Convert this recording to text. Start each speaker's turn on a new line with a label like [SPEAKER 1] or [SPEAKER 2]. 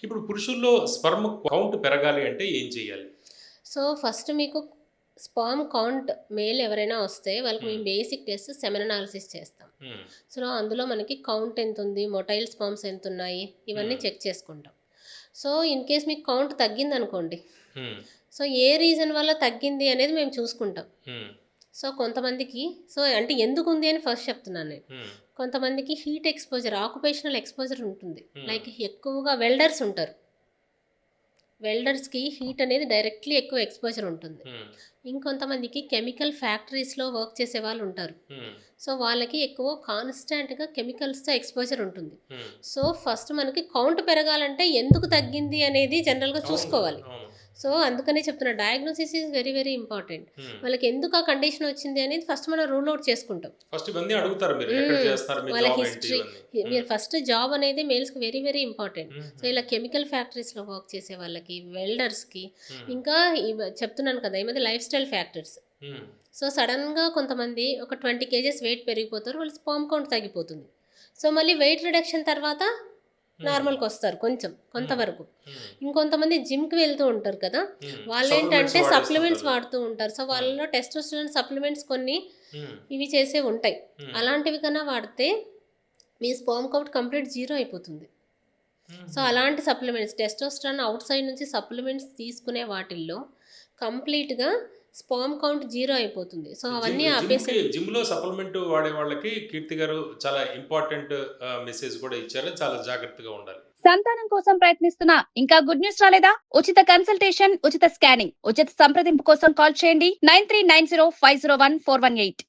[SPEAKER 1] ఇప్పుడు పురుషుల్లో sperm count పెరగాలి అంటే ఏం చేయాలి?
[SPEAKER 2] సో, ఫస్ట్ మీకు స్పెర్మ్ కౌంట్ మేల్ ఎవరైనా వస్తే వాళ్ళకి
[SPEAKER 1] హ్మ్.
[SPEAKER 2] మేము బేసిక్ టెస్ట్ సెమెన్ అనాలిసిస్ చేస్తాం.
[SPEAKER 1] హ్మ్.
[SPEAKER 2] సో, అందులో మనకి కౌంట్ ఎంతుంది, మొటైల్ స్పెర్మ్స్ ఎంతున్నాయి, ఇవన్నీ
[SPEAKER 1] హ్మ్.
[SPEAKER 2] చెక్ చేసుకుంటాం. సో, ఇన్ కేస్ మీకు కౌంట్ తగ్గిందనుకోండి,
[SPEAKER 1] హ్మ్.
[SPEAKER 2] సో, ఏ రీజన్ వల్ల తగ్గింది అనేది మేము చూసుకుంటాం.
[SPEAKER 1] హ్మ్.
[SPEAKER 2] సో, కొంతమందికి అంటే ఎందుకుంది అని ఫస్ట్ చెప్తున్నాను నేను.
[SPEAKER 1] హ్మ్.
[SPEAKER 2] కొంతమందికి హీట్ ఎక్స్‌పోజర్, ఆక్యుపేషనల్ ఎక్స్‌పోజర్ ఉంటుంది.
[SPEAKER 1] హ్మ్.
[SPEAKER 2] లైక్ ఎక్కువగా వెల్డర్స్ ఉంటారు. వెల్డర్స్‌కి హీట్ అనేది డైరెక్ట్‌లీ ఎక్కువ ఎక్స్‌పోజర్ ఉంటుంది.
[SPEAKER 1] హ్మ్.
[SPEAKER 2] ఇంకొంతమందికి కెమికల్ ఫ్యాక్టరీస్‌లో వర్క్ చేసే వాళ్ళు ఉంటారు.
[SPEAKER 1] హ్మ్.
[SPEAKER 2] సో, వాళ్ళకి ఎక్కువ కాన్స్టాంట్‌గా కెమికల్స్‌తో ఎక్స్‌పోజర్ ఉంటుంది.
[SPEAKER 1] హ్మ్.
[SPEAKER 2] సో, ఫస్ట్ మనకి కౌంట్ పెరగాలంటే ఎందుకు తగ్గింది అనేది జనరల్‌గా
[SPEAKER 1] అవును.
[SPEAKER 2] చూసుకోవాలి.
[SPEAKER 1] అవును.
[SPEAKER 2] సో, అందుకనే చెప్తున్నా diagnosis is very very important.
[SPEAKER 1] హ్మ్.
[SPEAKER 2] వాళ్ళకి ఎందుకు ఆ కండిషన్ వచ్చింది అనేది ఫస్ట్ మనం రూల్ ఔట్ చేసుకుంటాం.
[SPEAKER 1] ఫస్ట్ ఇవన్నీ అడుగుతారు మీరు. ఎక్కడ
[SPEAKER 2] హ్మ్.
[SPEAKER 1] చేస్తారు? మీ
[SPEAKER 2] వాళ్ళ
[SPEAKER 1] జాబ్ ఏంటి?
[SPEAKER 2] హిస్టరీ
[SPEAKER 1] ఇవన్నీ. హ్మ్.
[SPEAKER 2] మీరు ఫస్ట్ జాబ్ అనేది మేల్స్‌కి వెరీ వెరీ ఇంపార్టెంట్. సో,
[SPEAKER 1] హుహు.
[SPEAKER 2] ఇలా కెమికల్ ఫ్యాక్టరీస్‌లో వర్క్ చేసే వాళ్ళకి, వెల్డర్స్‌కి
[SPEAKER 1] హ్మ్.
[SPEAKER 2] ఇంకా చెప్తున్నాను కదా! ఈ మధ్య లైఫ్ స్టైల్ ఫ్యాక్టర్స్.
[SPEAKER 1] హ్మ్.
[SPEAKER 2] సో, సడెన్‌గా కొంతమంది ఒక 20 కేజెస్ వెయిట్ పెరిగిపోతారు. వాళ్ళ స్పెర్మ్ కౌంట్ తగ్గిపోతుంది. సో, మళ్ళీ వెయిట్ రిడక్షన్ తర్వాత
[SPEAKER 1] హ్మ్.
[SPEAKER 2] నార్మల్‌కొస్తారు కొంచెం,
[SPEAKER 1] హ్మ్.
[SPEAKER 2] కొంతవరకు.
[SPEAKER 1] హ్మ్.
[SPEAKER 2] ఇంకొంతమంది జిమ్‌కి వెళ్తూ ఉంటారు కదా!
[SPEAKER 1] హ్మ్. సప్లిమెంట్స్
[SPEAKER 2] వాళ్ళేంటంటే సప్లిమెంట్స్
[SPEAKER 1] వాడేస్తుంటారు.
[SPEAKER 2] వాడుతూ ఉంటారు. సో,
[SPEAKER 1] హ్మ్.
[SPEAKER 2] వాళ్ళలో టెస్టోస్టెరాన్ సప్లిమెంట్స్ కొన్ని
[SPEAKER 1] హ్మ్.
[SPEAKER 2] ఇవి చేసేవి ఉంటాయి.
[SPEAKER 1] హ్మ్.
[SPEAKER 2] అలాంటివి కన్నా వాడితే మీ స్పెర్మ్ కౌంట్ కంప్లీట్ జీరో అయిపోతుంది. సో,
[SPEAKER 1] హుహు.
[SPEAKER 2] అలాంటి సప్లిమెంట్స్ టెస్టోస్టెరాన్ ఔట్‌సైడ్ నుంచి సప్లిమెంట్స్ తీసుకునే వాటిల్లో కంప్లీట్‌గా స్పెర్మ్ కౌంట్ జీరో అయిపోతుంది. సో, అవన్నీ ఆపేసిన
[SPEAKER 1] జిమ్‌లో సప్లిమెంట్ వాడే వాళ్ళకి కీర్తి గారు చాలా ఇంపార్టెంట్ మెసేజ్ కూడా ఇచ్చారు. చాలా జాగ్రత్తగా ఉండాలి.
[SPEAKER 3] సంతానం కోసం ప్రయత్నిస్తున్నా ఇంకా గుడ్ న్యూస్ రాలేదా? ఉచిత కన్సల్టేషన్, ఉచిత స్కానింగ్, ఉచిత సంప్రదింపు కోసం కాల్ చేయండి 9390501418.